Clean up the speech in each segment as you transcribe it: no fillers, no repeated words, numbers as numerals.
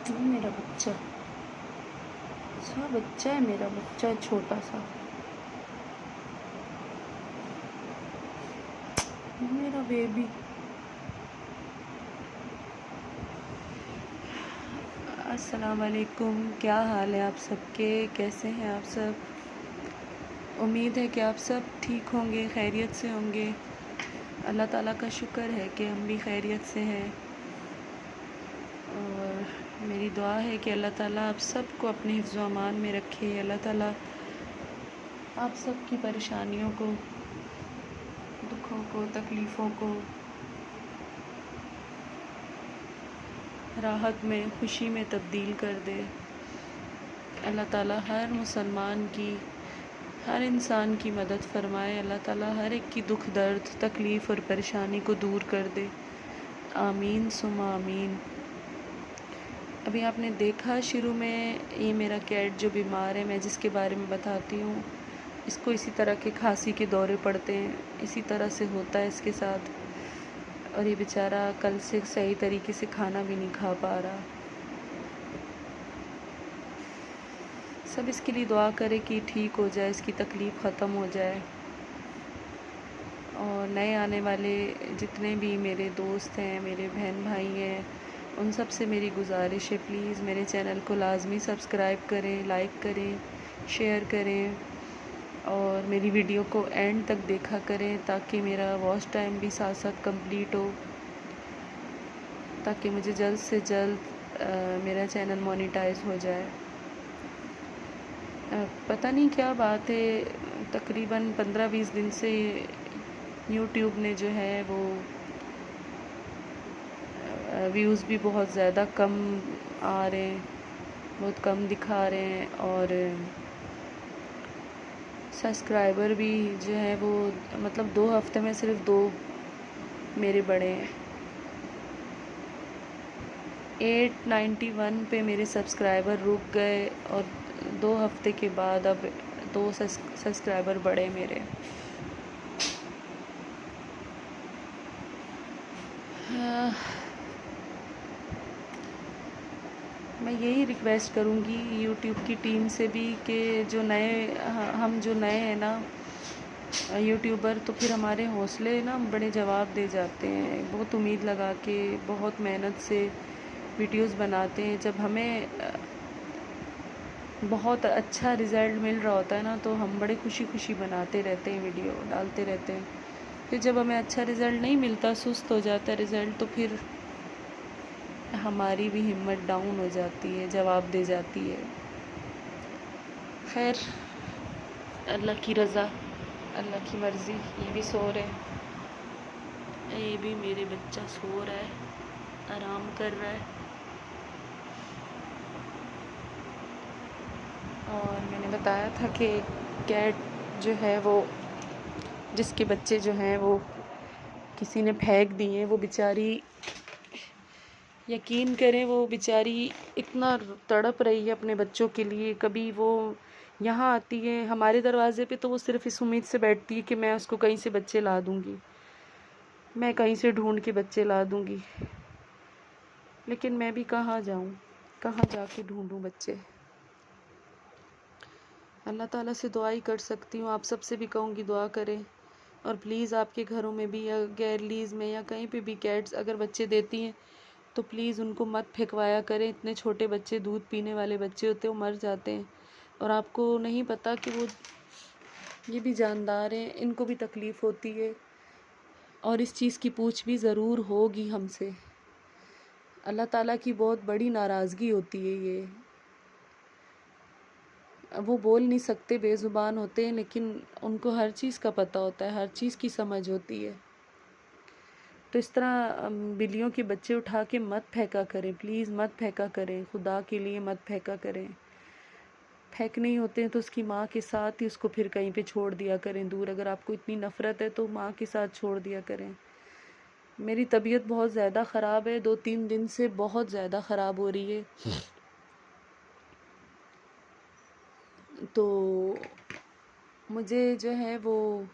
ये मेरा बच्चा सा बच्चा है, मेरा बच्चा छोटा सा, मेरा बेबी। अस्सलाम वालेकुम, क्या हाल है आप सबके, कैसे हैं आप सब। उम्मीद है कि आप सब ठीक होंगे, खैरियत से होंगे। अल्लाह ताला का शुक्र है कि हम भी खैरियत से हैं, और मेरी दुआ है कि अल्लाह ताला आप सबको अपने हिफ्ज़ व अमान में रखे। अल्लाह ताला आप सब की परेशानियों को, दुखों को, तकलीफ़ों को राहत में, खुशी में तब्दील कर दे। अल्लाह ताला हर मुसलमान की, हर इंसान की मदद फ़रमाए। अल्लाह ताला हर एक की दुख दर्द, तकलीफ़ और परेशानी को दूर कर दे। आमीन सुम्मा आमीन। अभी आपने देखा शुरू में, ये मेरा कैट जो बीमार है, मैं जिसके बारे में बताती हूँ, इसको इसी तरह के खांसी के दौरे पड़ते हैं, इसी तरह से होता है इसके साथ। और ये बेचारा कल से सही तरीके से खाना भी नहीं खा पा रहा। सब इसके लिए दुआ करें कि ठीक हो जाए, इसकी तकलीफ़ ख़त्म हो जाए। और नए आने वाले जितने भी मेरे दोस्त हैं, मेरे बहन भाई हैं, उन सब से मेरी गुजारिश है, प्लीज़ मेरे चैनल को लाज़मी सब्सक्राइब करें, लाइक करें, शेयर करें, और मेरी वीडियो को एंड तक देखा करें, ताकि मेरा वॉच टाइम भी साथ साथ कंप्लीट हो, ताकि मुझे जल्द से जल्द मेरा चैनल मोनेटाइज हो जाए। पता नहीं क्या बात है, तकरीबन 15-20 दिन से यूट्यूब ने जो है वो व्यूज़ भी बहुत ज़्यादा कम आ रहे हैं, बहुत कम दिखा रहे हैं, और सब्सक्राइबर भी जो है वो, मतलब 2 हफ्ते में सिर्फ 2 मेरे बढ़े हैं। 891 पे मेरे सब्सक्राइबर रुक गए, और 2 हफ्ते के बाद अब 2 सब्सक्राइबर बढ़े मेरे। मैं यही रिक्वेस्ट करूँगी यूट्यूब की टीम से भी कि जो नए, हम जो नए हैं ना यूट्यूबर, तो फिर हमारे हौसले ना बड़े जवाब दे जाते हैं। बहुत उम्मीद लगा के, बहुत मेहनत से वीडियोस बनाते हैं। जब हमें बहुत अच्छा रिज़ल्ट मिल रहा होता है ना, तो हम बड़े खुशी खुशी बनाते रहते हैं, वीडियो डालते रहते हैं। फिर जब हमें अच्छा रिज़ल्ट नहीं मिलता, सुस्त हो जाता है रिज़ल्ट, तो फिर हमारी भी हिम्मत डाउन हो जाती है, जवाब दे जाती है। खैर, अल्लाह की रज़ा, अल्लाह की मर्ज़ी। ये भी सो रहे हैं, ये भी मेरे बच्चा सो रहा है, आराम कर रहा है। और मैंने बताया था कि कैट जो है वो, जिसके बच्चे जो हैं वो किसी ने फेंक दिए, वो बेचारी, यकीन करें वो बेचारी इतना तड़प रही है अपने बच्चों के लिए। कभी वो यहाँ आती है हमारे दरवाज़े पे, तो वो सिर्फ़ इस उम्मीद से बैठती है कि मैं उसको कहीं से बच्चे ला दूँगी, मैं कहीं से ढूंढ के बच्चे ला दूँगी। लेकिन मैं भी कहाँ जाऊँ, कहाँ जाके ढूंढूँ बच्चे। अल्लाह ताला से दुआ ही कर सकती हूँ। आप सबसे भी कहूँगी दुआ करें, और प्लीज़ आपके घरों में भी या गैर लीज़ में या कहीं पे भी कैट्स अगर बच्चे देती हैं, तो प्लीज़ उनको मत फेंकवाया करें। इतने छोटे बच्चे, दूध पीने वाले बच्चे होते हैं, वो मर जाते हैं, और आपको नहीं पता कि वो, ये भी जानदार हैं, इनको भी तकलीफ़ होती है, और इस चीज़ की पूछ भी ज़रूर होगी हमसे। अल्लाह ताला की बहुत बड़ी नाराज़गी होती है ये। वो बोल नहीं सकते, बेज़ुबान होते हैं, लेकिन उनको हर चीज़ का पता होता है, हर चीज़ की समझ होती है। तो इस तरह बिल्लियों के बच्चे उठा के मत फेंका करें, प्लीज़ मत फेंका करें, खुदा के लिए मत फेंका करें। फेंकने ही होते हैं तो उसकी माँ के साथ ही उसको फिर कहीं पे छोड़ दिया करें दूर। अगर आपको इतनी नफ़रत है तो माँ के साथ छोड़ दिया करें। मेरी तबीयत बहुत ज़्यादा ख़राब है, 2-3 दिन से बहुत ज़्यादा ख़राब हो रही है। तो मुझे जो है वो,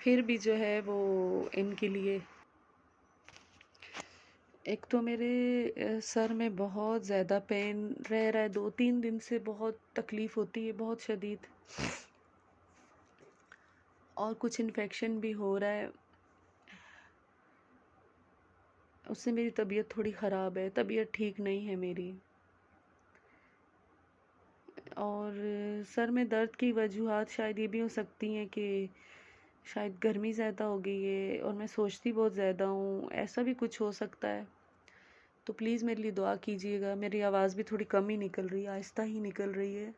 फिर भी जो है वो इनके लिए एक तो मेरे सर में बहुत ज़्यादा पेन रह रहा है, 2-3 दिन से बहुत तकलीफ़ होती है, बहुत शदीद। और कुछ इन्फेक्शन भी हो रहा है, उससे मेरी तबीयत थोड़ी ख़राब है, तबीयत ठीक नहीं है मेरी। और सर में दर्द की वजूहात शायद ये भी हो सकती हैं कि शायद गर्मी ज़्यादा हो गई है और मैं सोचती बहुत ज़्यादा हूँ, ऐसा भी कुछ हो सकता है। तो प्लीज़ मेरे लिए दुआ कीजिएगा। मेरी आवाज़ भी थोड़ी कम ही निकल रही है, आहिस्ता ही निकल रही है।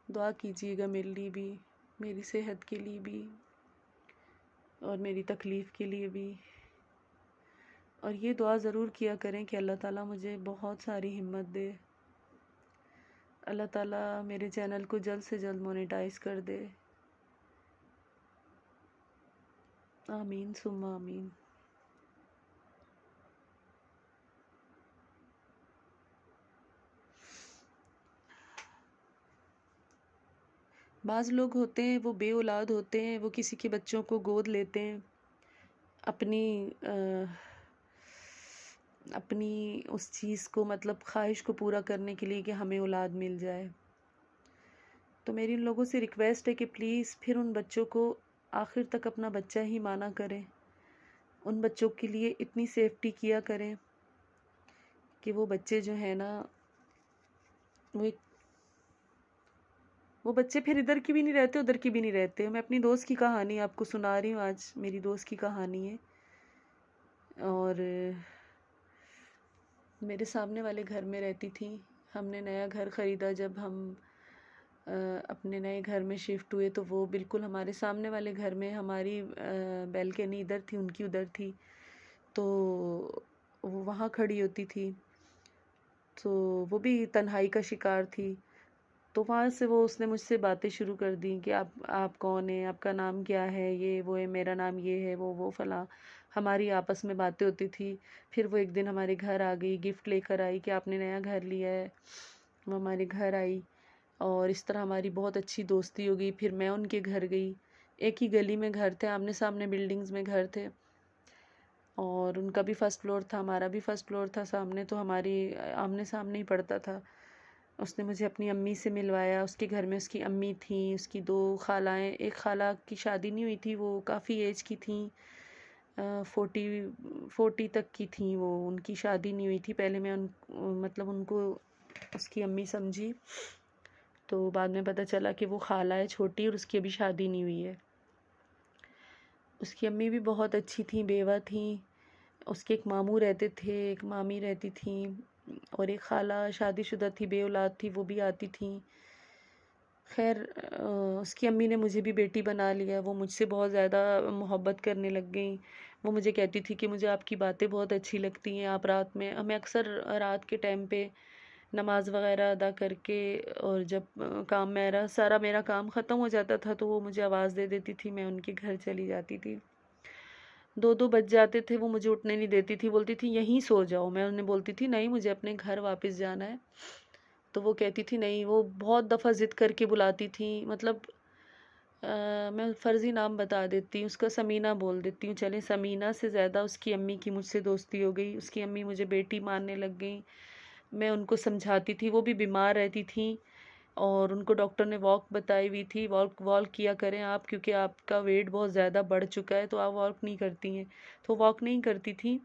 दुआ कीजिएगा मेरे लिए भी, मेरी सेहत के लिए भी और मेरी तकलीफ़ के लिए भी। और ये दुआ ज़रूर किया करें कि अल्लाह ताला मुझे बहुत सारी हिम्मत दे, अल्लाह ताला मेरे चैनल को जल्द से जल्द मोनेटाइज कर दे। आमीन सुम्मा आमीन। बाज़ लोग होते हैं वो बे औलाद होते हैं, वो किसी के बच्चों को गोद लेते हैं अपनी अपनी उस चीज़ को, मतलब ख्वाहिश को पूरा करने के लिए कि हमें औलाद मिल जाए। तो मेरी उन लोगों से रिक्वेस्ट है कि प्लीज़ फिर उन बच्चों को आखिर तक अपना बच्चा ही माना करें। उन बच्चों के लिए इतनी सेफ्टी किया करें कि वो बच्चे जो हैं ना, वो एक वो बच्चे फिर इधर की भी नहीं रहते, उधर की भी नहीं रहते। मैं अपनी दोस्त की कहानी आपको सुना रही हूँ आज, मेरी दोस्त की कहानी है। और मेरे सामने वाले घर में रहती थी। हमने नया घर ख़रीदा, जब हम अपने नए घर में शिफ्ट हुए तो वो बिल्कुल हमारे सामने वाले घर में, हमारी बैल्कनी इधर थी, उनकी उधर थी, तो वो वहाँ खड़ी होती थी। तो वो भी तन्हाई का शिकार थी। तो वहाँ से उसने मुझसे बातें शुरू कर दी कि आप कौन हैं, आपका नाम क्या है, ये वो है, मेरा नाम ये है, वो फलां। हमारी आपस में बातें होती थी। फिर वो एक दिन हमारे घर आ गई, गिफ्ट लेकर आई कि आपने नया घर लिया है। वो हमारे घर आई और इस तरह हमारी बहुत अच्छी दोस्ती हो गई। फिर मैं उनके घर गई, एक ही गली में घर थे, आमने सामने बिल्डिंग्स में घर थे। और उनका भी फर्स्ट फ्लोर था, हमारा भी फर्स्ट फ्लोर था सामने, तो हमारी आमने सामने ही पड़ता था। उसने मुझे अपनी अम्मी से मिलवाया। उसके घर में उसकी अम्मी थी, उसकी 2 खालाएँ, एक खाला की शादी नहीं हुई थी, वो काफ़ी एज की थी, 40 तक की थी वो, उनकी शादी नहीं हुई थी। पहले मैं मतलब उनको उसकी अम्मी समझी, तो बाद में पता चला कि वो खाला है छोटी और उसकी अभी शादी नहीं हुई है। उसकी अम्मी भी बहुत अच्छी थी, बेवा थी। उसके एक मामू रहते थे, एक मामी रहती थी और एक खाला शादीशुदा थी, बे औलाद थी, वो भी आती थी। खैर उसकी अम्मी ने मुझे भी बेटी बना लिया, वो मुझसे बहुत ज़्यादा मोहब्बत करने लग गई। वो मुझे कहती थी कि मुझे आपकी बातें बहुत अच्छी लगती हैं, आप रात में, मैं अक्सर रात के टाइम पे नमाज वगैरह अदा करके, और जब काम मेरा काम ख़त्म हो जाता था तो वो मुझे आवाज़ दे देती थी, मैं उनके घर चली जाती थी। 2-2 बज जाते थे, वो मुझे उठने नहीं देती थी, बोलती थी यहीं सो जाओ। मैं उन्हें बोलती थी नहीं, मुझे अपने घर वापस जाना है। तो वो कहती थी नहीं, वो बहुत दफ़ा ज़िद करके बुलाती थी। मतलब मैं फ़र्ज़ी नाम बता देती हूँ, उसका समीना बोल देती हूँ। चलें, समीना से ज़्यादा उसकी अम्मी की मुझसे दोस्ती हो गई। उसकी अम्मी मुझे बेटी मानने लग गई। मैं उनको समझाती थी, वो भी बीमार रहती थीं और उनको डॉक्टर ने वॉक बताई हुई थी, वॉक वॉक किया करें आप, क्योंकि आपका वेट बहुत ज़्यादा बढ़ चुका है, तो आप वॉक नहीं करती हैं। तो वॉक नहीं करती थी,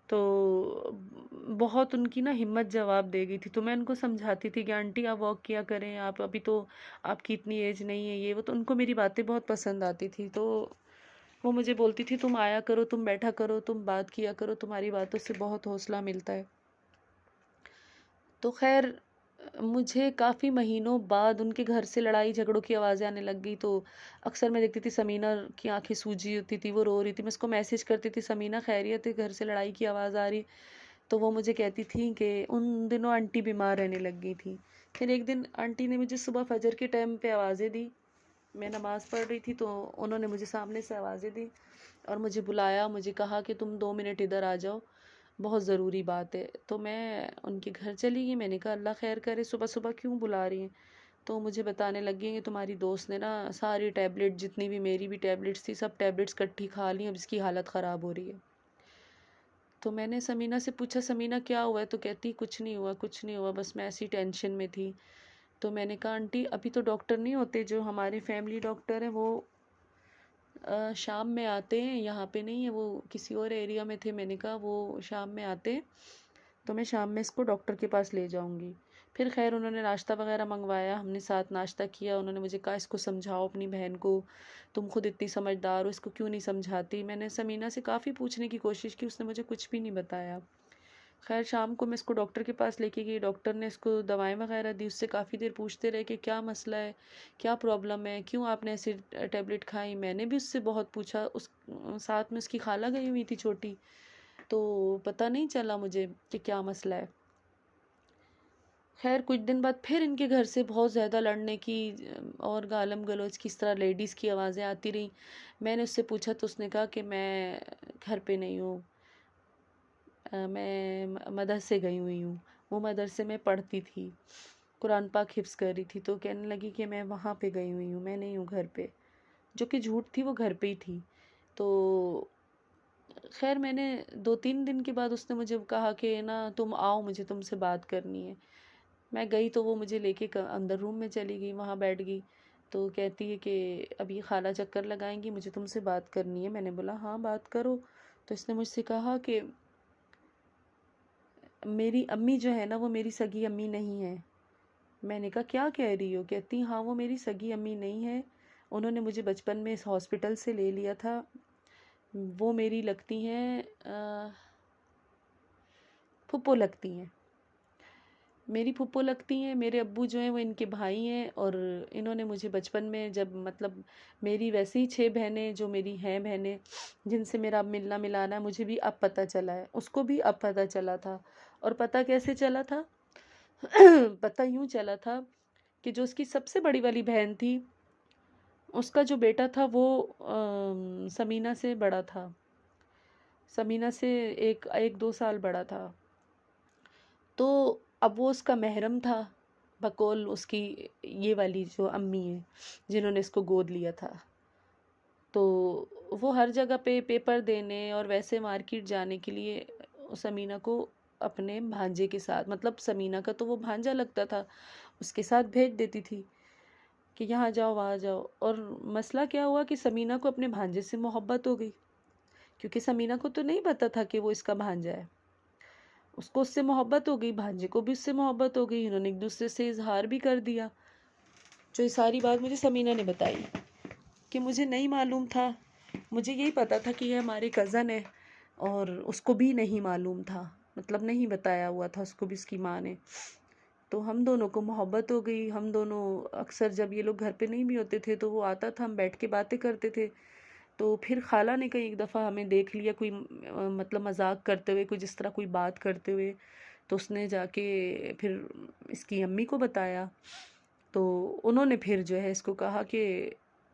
तो बहुत उनकी ना हिम्मत जवाब दे गई थी। तो मैं उनको समझाती थी कि आंटी आप वॉक किया करें, आप अभी तो, आपकी इतनी एज नहीं है, ये वो। तो उनको मेरी बातें बहुत पसंद आती थी, तो वो मुझे बोलती थी तुम आया करो, तुम बैठा करो, तुम बात किया करो, तुम्हारी बातों से बहुत हौसला मिलता है। तो खैर मुझे काफ़ी महीनों बाद उनके घर से लड़ाई झगड़ों की आवाज़ें आने लग गई। तो अक्सर मैं देखती थी समीना की आंखें सूजी होती थी, वो रो रही थी। मैं उसको मैसेज करती थी, समीना खैरियत है, घर से लड़ाई की आवाज़ आ रही। तो वो मुझे कहती थी कि उन दिनों आंटी बीमार रहने लग गई थी। फिर एक दिन आंटी ने मुझे सुबह फजर के टाइम पे आवाज़ें दी। मैं नमाज़ पढ़ रही थी, तो उन्होंने मुझे सामने से आवाज़ें दी और मुझे बुलाया, मुझे कहा कि तुम 2 मिनट इधर आ जाओ, बहुत ज़रूरी बात है। तो मैं उनके घर चली गई। मैंने कहा अल्लाह खैर करे, सुबह सुबह क्यों बुला रही हैं। तो मुझे बताने लगी कि तुम्हारी दोस्त ने ना सारी टैबलेट, जितनी भी मेरी भी टैबलेट्स थी, सब टैबलेट्स इकट्ठी खा ली, अब इसकी हालत ख़राब हो रही है। तो मैंने समीना से पूछा, समीना क्या हुआ है? तो कहती कुछ नहीं हुआ, कुछ नहीं हुआ, बस मैं ऐसी टेंशन में थी। तो मैंने कहा आंटी अभी तो डॉक्टर नहीं होते, जो हमारे फैमिली डॉक्टर हैं वो शाम में आते हैं, यहाँ पे नहीं है, वो किसी और एरिया में थे। मैंने कहा वो शाम में आते हैं, तो मैं शाम में इसको डॉक्टर के पास ले जाऊंगी। फिर खैर उन्होंने नाश्ता वगैरह मंगवाया, हमने साथ नाश्ता किया। उन्होंने मुझे कहा इसको समझाओ अपनी बहन को, तुम खुद इतनी समझदार हो, इसको क्यों नहीं समझाती। मैंने समीना से काफ़ी पूछने की कोशिश की, उसने मुझे कुछ भी नहीं बताया। खैर शाम को मैं इसको डॉक्टर के पास लेके गई, डॉक्टर ने इसको दवाएं वगैरह दी। उससे काफ़ी देर पूछते रहे कि क्या मसला है, क्या प्रॉब्लम है, क्यों आपने ऐसी टैबलेट खाई। मैंने भी उससे बहुत पूछा, उस साथ में उसकी खाला गई हुई थी छोटी, तो पता नहीं चला मुझे कि क्या मसला है। खैर कुछ दिन बाद फिर इनके घर से बहुत ज़्यादा लड़ने की और गालम गलौज की, इस तरह लेडीज़ की आवाज़ें आती रहीं। मैंने उससे पूछा तो उसने कहा कि मैं घर पे नहीं हूँ, मैं मदरसे गई हुई हूँ। वो मदरसे में पढ़ती थी, कुरान पाक हिफ्ज़ कर रही थी। तो कहने लगी कि मैं वहाँ पे गई हुई हूँ, मैं नहीं हूँ घर पे, जो कि झूठ थी, वो घर पे ही थी। तो खैर मैंने 2-3 दिन के बाद उसने मुझे कहा कि ना तुम आओ, मुझे तुमसे बात करनी है। मैं गई तो वो मुझे लेके अंदर रूम में चली गई, वहाँ बैठ गई। तो कहती है कि अभी खाला चक्कर लगाएंगी, मुझे तुमसे बात करनी है। मैंने बोला हाँ बात करो। तो इसने मुझसे कहा कि मेरी अम्मी जो है ना, वो मेरी सगी अम्मी नहीं है। मैंने कहा क्या कह रही हो? कहती हाँ वो मेरी सगी अम्मी नहीं है, उन्होंने मुझे बचपन में इस हॉस्पिटल से ले लिया था। वो मेरी लगती हैं फुप्पो लगती हैं, मेरी फुप्पो लगती हैं। मेरे अब्बू जो हैं वो इनके भाई हैं, और इन्होंने मुझे बचपन में, जब मतलब मेरी वैसे ही 6 बहनें जो मेरी हैं बहनें, जिनसे मेरा अब मिलना मिलाना है, मुझे भी अब पता चला है, उसको भी अब पता चला था। और पता कैसे चला था? पता यूँ चला था कि जो उसकी सबसे बड़ी वाली बहन थी, उसका जो बेटा था वो समीना से बड़ा था, समीना से 1-2 साल बड़ा था। तो अब वो उसका महरम था, बकौल उसकी ये वाली जो अम्मी है जिन्होंने इसको गोद लिया था। तो वो हर जगह पे पेपर देने और वैसे मार्केट जाने के लिए समीना को अपने भांजे के साथ, मतलब समीना का तो वो भांजा लगता था, उसके साथ भेज देती थी कि यहाँ जाओ वहाँ जाओ। और मसला क्या हुआ कि समीना को अपने भांजे से मोहब्बत हो गई, क्योंकि समीना को तो नहीं पता था कि वो इसका भांजा है। उसको उससे मोहब्बत हो गई, भांजे को भी उससे मोहब्बत हो गई, इन्होंने एक दूसरे से इजहार भी कर दिया। जो ये सारी बात मुझे समीना ने बताई कि मुझे नहीं मालूम था, मुझे यही पता था कि ये हमारे कज़न है, और उसको भी नहीं मालूम था, मतलब नहीं बताया हुआ था उसको भी उसकी माँ ने। तो हम दोनों को मोहब्बत हो गई। हम दोनों अक्सर जब ये लोग घर पे नहीं भी होते थे तो वो आता था, हम बैठ के बातें करते थे। तो फिर खाला ने कई एक दफ़ा हमें देख लिया, कोई मतलब मजाक करते हुए, कोई जिस तरह कोई बात करते हुए। तो उसने जाके फिर इसकी अम्मी को बताया। तो उन्होंने फिर जो है इसको कहा कि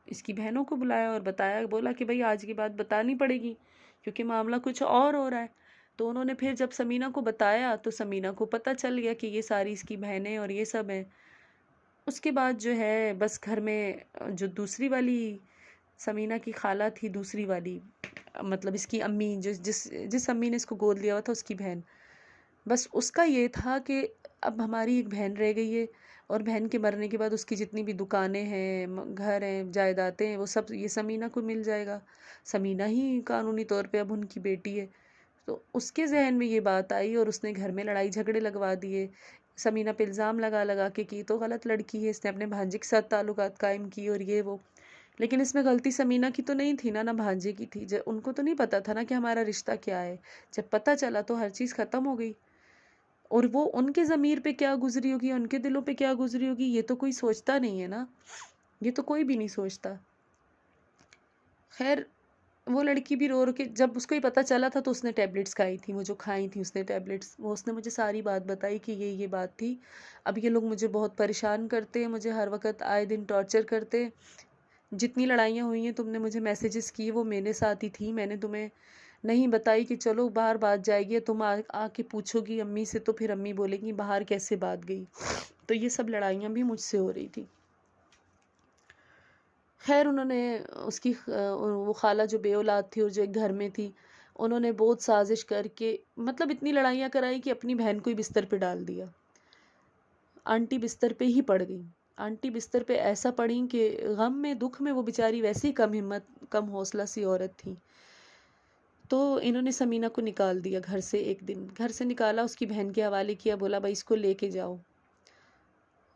इसकी बहनों को बुलाया और बताया, बोला कि भाई आज की बात बतानी पड़ेगी, क्योंकि मामला कुछ और हो रहा है। तो उन्होंने फिर जब समीना को बताया तो समीना को पता चल गया कि ये सारी इसकी बहनें और ये सब हैं। उसके बाद जो है बस घर में जो दूसरी वाली समीना की खाला थी, दूसरी वाली मतलब इसकी अम्मी, जिस जिस जिस अम्मी ने इसको गोद लिया हुआ था, उसकी बहन, बस उसका ये था कि अब हमारी एक बहन रह गई है, और बहन के मरने के बाद उसकी जितनी भी दुकानें हैं, घर हैं, जायदादें हैं, वो सब ये समीना को मिल जाएगा। समीना ही कानूनी तौर पे अब उनकी बेटी है। तो उसके जहन में ये बात आई और उसने घर में लड़ाई झगड़े लगवा दिए। समीना पे इल्ज़ाम लगा लगा के कि तो गलत लड़की है, इसने अपने भांजे के साथ ताल्लुकात कायम किए और ये वो। लेकिन इसमें गलती समीना की तो नहीं थी ना, ना भांजे की थी। जब उनको तो नहीं पता था ना कि हमारा रिश्ता क्या है। जब पता चला तो हर चीज़ ख़त्म हो गई। और वो उनके ज़मीर पे क्या गुजरी होगी, उनके दिलों पे क्या गुजरी होगी, ये तो कोई सोचता नहीं है ना, ये तो कोई भी नहीं सोचता। खैर वो लड़की भी रो रो के, जब उसको ही पता चला था तो उसने टैबलेट्स खाई थी, वो जो खाई थी उसने टैबलेट्स, वो उसने मुझे सारी बात बताई कि ये बात थी। अब ये लोग मुझे बहुत परेशान करते हैं, मुझे हर वक्त आए दिन टॉर्चर करते। जितनी लड़ाइयाँ हुई हैं, तुमने मुझे मैसेजेस किए, वो मेरे साथ ही थी। मैंने तुम्हें नहीं बताई कि चलो बाहर बात जाएगी, तुम आके पूछोगी अम्मी से तो फिर अम्मी बोलेगी बाहर कैसे बात गई। तो ये सब लड़ाइयाँ भी मुझसे हो रही थी। खैर उन्होंने वो खाला जो बेऔलाद थी और जो एक घर में थी, उन्होंने बहुत साजिश करके मतलब इतनी लड़ाइयाँ कराई कि अपनी बहन को ही बिस्तर पे डाल दिया। आंटी बिस्तर पे ही पड़ गई। आंटी बिस्तर पे ऐसा पड़ी कि गम में दुख में वो बेचारी वैसे ही कम हिम्मत कम हौसला सी औरत थी। तो इन्होंने समीना को निकाल दिया घर से। एक दिन घर से निकाला, उसकी बहन के हवाले किया, बोला भाई इसको लेके जाओ।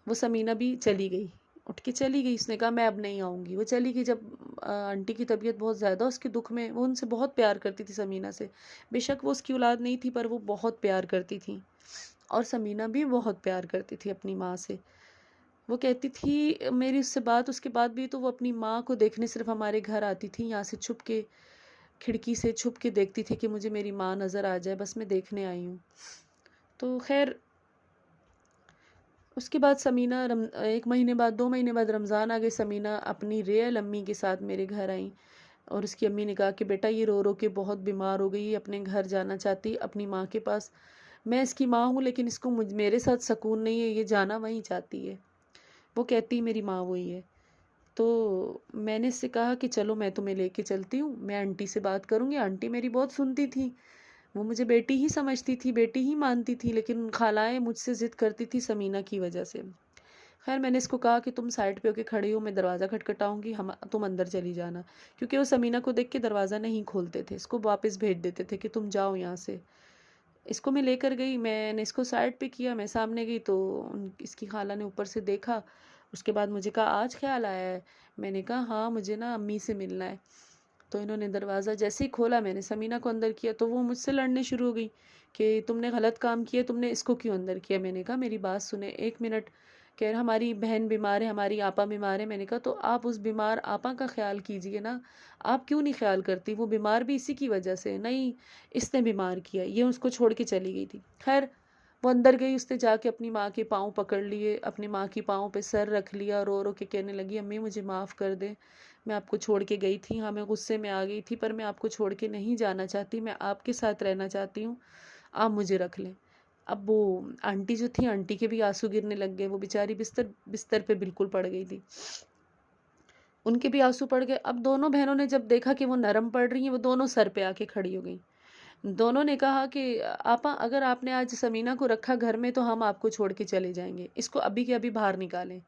वो समीना भी चली गई, उठ के चली गई। उसने कहा मैं अब नहीं आऊँगी। वो चली गई। जब आंटी की तबीयत बहुत ज़्यादा उसके दुख में, वो उनसे बहुत प्यार करती थी समीना से। बेशक वो उसकी औलाद नहीं थी पर वो बहुत प्यार करती थी, और समीना भी बहुत प्यार करती थी अपनी माँ से। वो कहती थी मेरी उससे बात, उसके बाद भी तो वो अपनी माँ को देखने सिर्फ हमारे घर आती थी, यहाँ से छुप के, खिड़की से छुप के देखती थी कि मुझे मेरी माँ नज़र आ जाए, बस मैं देखने आई हूँ। तो खैर उसके बाद समीना 1 महीने बाद 2 महीने बाद रमज़ान आ गए। समीना अपनी रियल अम्मी के साथ मेरे घर आई, और उसकी अम्मी ने कहा कि बेटा ये रो रो के बहुत बीमार हो गई, अपने घर जाना चाहती अपनी माँ के पास। मैं इसकी माँ हूँ लेकिन इसको मेरे साथ सुकून नहीं है, ये जाना वहीं चाहती है। वो कहती मेरी माँ वही है। तो मैंने इससे कहा कि चलो मैं तुम्हें लेके चलती हूँ, मैं आंटी से बात करूँगी। आंटी मेरी बहुत सुनती थी, वो मुझे बेटी ही समझती थी, बेटी ही मानती थी, लेकिन खालाएँ मुझसे ज़िद करती थी समीना की वजह से। खैर मैंने इसको कहा कि तुम साइड पे होके खड़ी हो, मैं दरवाज़ा खटखटाऊँगी, हम तुम अंदर चली जाना। क्योंकि वो समीना को देख के दरवाज़ा नहीं खोलते थे, इसको वापस भेज देते थे कि तुम जाओ यहाँ से। इसको मैं लेकर गई, मैंने इसको साइड पे किया, मैं सामने गई तो इसकी खाला ने ऊपर से देखा। उसके बाद मुझे कहा आज ख्याल आया है? मैंने कहा हाँ मुझे ना अम्मी से मिलना है। तो इन्होंने दरवाज़ा जैसे ही खोला, मैंने समीना को अंदर किया तो वो मुझसे लड़ने शुरू हो गई कि तुमने गलत काम किया, तुमने इसको क्यों अंदर किया। मैंने कहा मेरी बात सुने 1 मिनट। कह रहा हमारी बहन बीमार है, हमारी आपा बीमार है। मैंने कहा तो आप उस बीमार आपा का ख्याल कीजिए ना, आप क्यों नहीं ख्याल करती, वो बीमार भी इसी की वजह से। नहीं इसने बीमार किया, ये उसको छोड़ के चली गई थी। खैर वो अंदर गई, उसने जाके अपनी माँ के पाँव पकड़ लिए, अपनी माँ की पाँव पे सर रख लिया, रो रो के कहने लगी अम्मी मुझे माफ़ कर दे, मैं आपको छोड़ के गई थी, हाँ मैं गुस्से में आ गई थी, पर मैं आपको छोड़ के नहीं जाना चाहती, मैं आपके साथ रहना चाहती हूँ, आप मुझे रख लें। अब वो आंटी जो थी, आंटी के भी आंसू गिरने लग गए, वो बेचारी बिस्तर बिस्तर पे बिल्कुल पड़ गई थी, उनके भी आंसू पड़ गए। अब दोनों बहनों ने जब देखा कि वो नरम पड़ रही हैं, वो दोनों सर पे आके खड़ी हो गई। दोनों ने कहा कि आपा अगर आपने आज समीना को रखा घर में तो हम आपको छोड़ के चले जाएंगे, इसको अभी के अभी बाहर निकालें।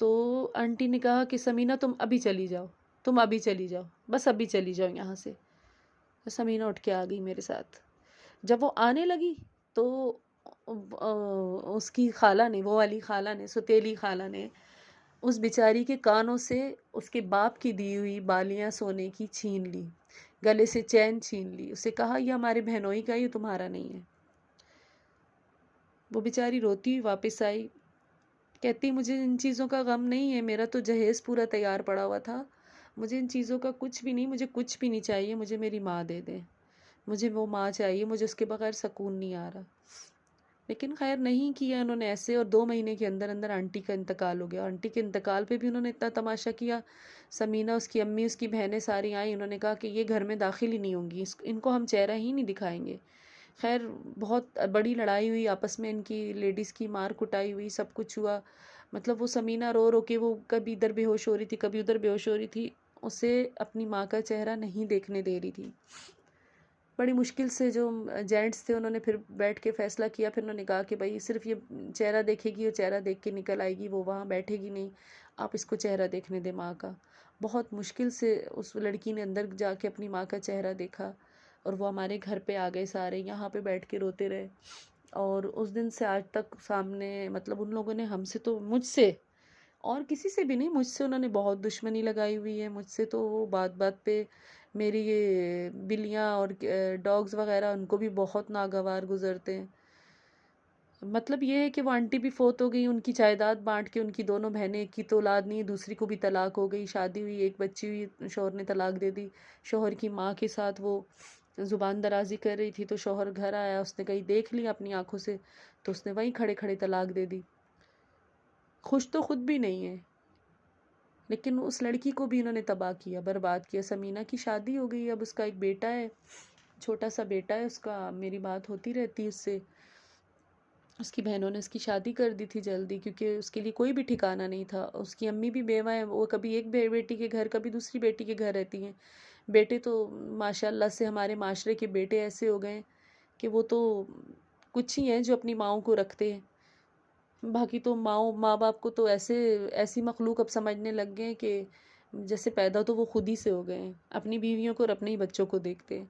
तो आंटी ने कहा कि समीना तुम अभी चली जाओ, तुम अभी चली जाओ, बस अभी चली जाओ यहाँ से। तो समीना उठ के आ गई मेरे साथ। जब वो आने लगी तो उसकी खाला ने, वो वाली खाला ने, सुतेली खाला ने उस बेचारी के कानों से उसके बाप की दी हुई बालियां सोने की छीन ली, गले से चैन छीन ली, उसे कहा ये हमारे बहनोई का, ये तुम्हारा नहीं है। वो बेचारी रोती हुई वापस आई, कहती मुझे इन चीज़ों का गम नहीं है, मेरा तो जहेज़ पूरा तैयार पड़ा हुआ था, मुझे इन चीज़ों का कुछ भी नहीं, मुझे कुछ भी नहीं चाहिए, मुझे मेरी माँ दे दे, मुझे वो माँ चाहिए, मुझे उसके बगैर सुकून नहीं आ रहा। लेकिन खैर नहीं किया उन्होंने ऐसे, और 2 महीने के अंदर अंदर आंटी का इंतकाल हो गया। आंटी के इंतकाल पे भी उन्होंने इतना तमाशा किया, समीना, उसकी अम्मी, उसकी बहनें सारी आई, उन्होंने कहा कि ये घर में दाखिल ही नहीं होंगी, इनको हम चेहरा ही नहीं दिखाएंगे। खैर बहुत बड़ी लड़ाई हुई आपस में, इनकी लेडीज़ की मार कुटाई हुई, सब कुछ हुआ। मतलब वो समीना रो रो के, वो कभी इधर बेहोश हो रही थी, कभी उधर बेहोश हो रही थी, उसे अपनी माँ का चेहरा नहीं देखने दे रही थी। बड़ी मुश्किल से जो जेंट्स थे उन्होंने फिर बैठ के फ़ैसला किया, फिर उन्होंने कहा कि भाई सिर्फ ये चेहरा देखेगी, वो चेहरा देख के निकल आएगी, वो वहाँ बैठेगी नहीं, आप इसको चेहरा देखने दें माँ का। बहुत मुश्किल से उस लड़की ने अंदर जाके अपनी माँ का चेहरा देखा, और वो हमारे घर पे आ गए सारे, यहाँ पे बैठ के रोते रहे। और उस दिन से आज तक सामने, मतलब उन लोगों ने हमसे तो, मुझसे और किसी से भी नहीं, मुझसे उन्होंने बहुत दुश्मनी लगाई हुई है। मुझसे तो वो बात बात पे मेरी ये बिल्लियाँ और डॉग्स वगैरह, उनको भी बहुत नागवार गुजरते हैं। मतलब ये है कि वो आंटी भी फोत हो गई, उनकी जायदाद बांट के, उनकी दोनों बहनें, एक की तो औलाद नहीं, दूसरी को भी तलाक हो गई, शादी हुई, एक बच्ची हुई, शौहर ने तलाक दे दी। शौहर की माँ के साथ वो ज़ुबान दराजी कर रही थी, तो शौहर घर आया, उसने कहीं देख लिया अपनी आंखों से, तो उसने वहीं खड़े खड़े तलाक दे दी। खुश तो खुद भी नहीं है। लेकिन उस लड़की को भी इन्होंने तबाह किया, बर्बाद किया। समीना की शादी हो गई, अब उसका एक बेटा है, छोटा सा बेटा है उसका, मेरी बात होती रहती है उससे। उसकी बहनों ने उसकी शादी कर दी थी जल्दी, क्योंकि उसके लिए कोई भी ठिकाना नहीं था। उसकी अम्मी भी बेवा है, वो कभी एक बेटी के घर कभी दूसरी बेटी के घर रहती हैं। बेटे तो माशाल्लाह से हमारे माशरे के बेटे ऐसे हो गए कि वो तो कुछ ही हैं जो अपनी माओं को रखते हैं। बाकी तो माँ बाप को तो ऐसे ऐसी मखलूक अब समझने लग गए हैं कि जैसे पैदा तो वो खुद ही से हो गए हैं, अपनी बीवियों को और अपने ही बच्चों को देखते हैं।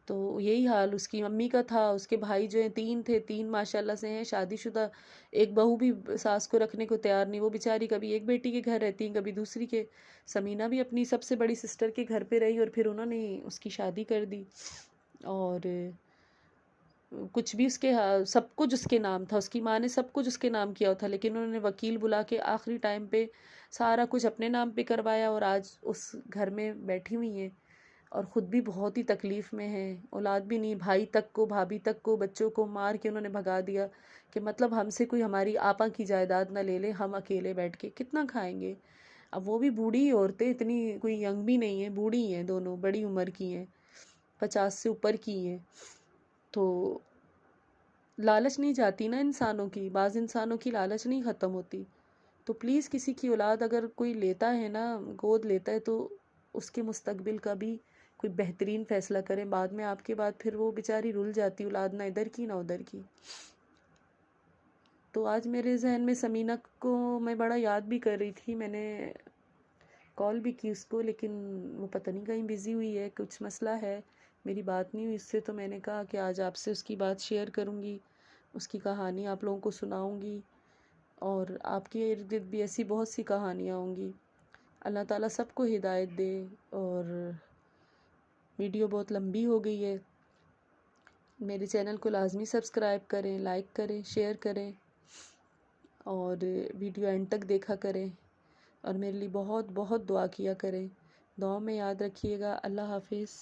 तो यही हाल उसकी मम्मी का था। उसके भाई जो हैं 3 थे, 3 माशाल्लाह से हैं शादीशुदा। एक बहू भी सास को रखने को तैयार नहीं, वो बेचारी कभी एक बेटी के घर रहती हैं कभी दूसरी के। समीना भी अपनी सबसे बड़ी सिस्टर के घर पे रही और फिर उन्होंने उसकी शादी कर दी। और कुछ भी उसके सब कुछ उसके नाम था, उसकी माँ ने सब कुछ उसके नाम किया था, लेकिन उन्होंने वकील बुला के आखिरी टाइम पे सारा कुछ अपने नाम पे करवाया और आज उस घर में बैठी हुई हैं और ख़ुद भी बहुत ही तकलीफ़ में हैं। औलाद भी नहीं, भाई तक को भाभी तक को बच्चों को मार के उन्होंने भगा दिया कि मतलब हमसे कोई हमारी आपा की जायदाद ना ले ले, हम अकेले बैठ के कितना खाएंगे। अब वो भी बूढ़ी औरतें, इतनी कोई यंग भी नहीं है, बूढ़ी हैं दोनों, बड़ी उम्र की हैं, 50 से ऊपर की हैं। तो लालच नहीं जाती ना इंसानों की, बाज़ इंसानों की लालच नहीं ख़त्म होती। तो प्लीज़ किसी की औलाद अगर कोई लेता है ना, गोद लेता है, तो उसके मुस्तकबिल का भी कोई बेहतरीन फ़ैसला करें। बाद में आपके बाद फिर वो बेचारी रुल जाती, औलाद ना इधर की ना उधर की। तो आज मेरे जहन में समीना को मैं बड़ा याद भी कर रही थी, मैंने कॉल भी की उसको, लेकिन वो पता नहीं कहीं बिज़ी हुई है, कुछ मसला है, मेरी बात नहीं हुई उससे। तो मैंने कहा कि आज आपसे उसकी बात शेयर करूँगी, उसकी कहानी आप लोगों को सुनाऊँगी और आपके इर्द गिर्द भी ऐसी बहुत सी कहानियाँ होंगी। अल्लाह ताला सबको हिदायत दे। और वीडियो बहुत लंबी हो गई है, मेरे चैनल को लाजमी सब्सक्राइब करें, लाइक करें, शेयर करें और वीडियो एंड तक देखा करें और मेरे लिए बहुत बहुत दुआ किया करें। दुआ में याद रखिएगा। अल्लाह हाफिज़।